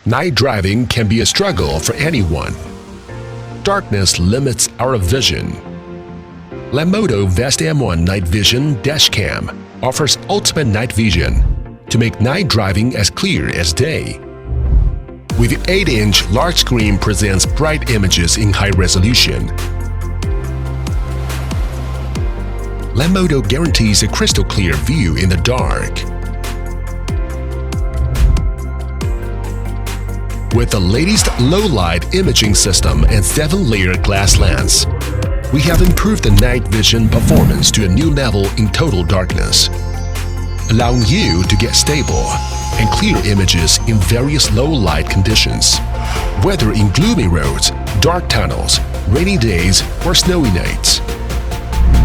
Night driving can be a struggle for anyone. Darkness limits our vision. Lanmodo Vast M1 Night Vision Dashcam offers ultimate night vision to make night driving as clear as day. With the 8-inch large screen presents bright images in high resolution. Lanmodo guarantees a crystal clear view in the dark. With the latest low-light imaging system and 7-layer glass lens, we have improved the night vision performance to a new level in total darkness, allowing you to get stable and clear images in various low-light conditions, whether in gloomy roads, dark tunnels, rainy days, or snowy nights.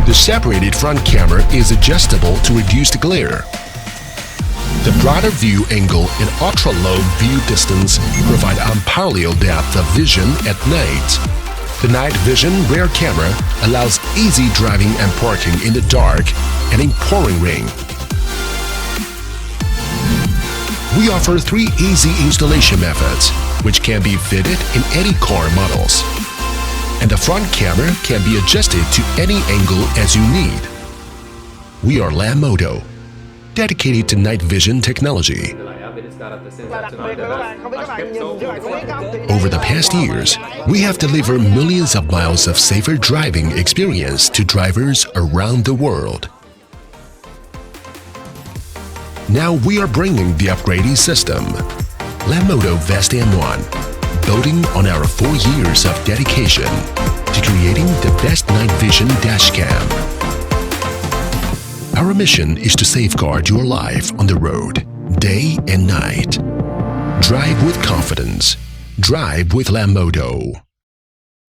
The separated front camera is adjustable to reduce the glare. The broader view angle and ultra-low view distance provide unparalleled depth of vision at night. The night vision rear camera allows easy driving and parking in the dark and in pouring rain. We offer 3 easy installation methods, which can be fitted in any car models. And the front camera can be adjusted to any angle as you need. We are Lanmodo, dedicated to night vision technology. Over the past years, we have delivered millions of miles of safer driving experience to drivers around the world. Now we are bringing the upgrading system, Lanmodo Vast M1, building on our 4 years of dedication to creating the best night vision dashcam. Our mission is to safeguard your life on the road, day and night. Drive with confidence. Drive with Lanmodo.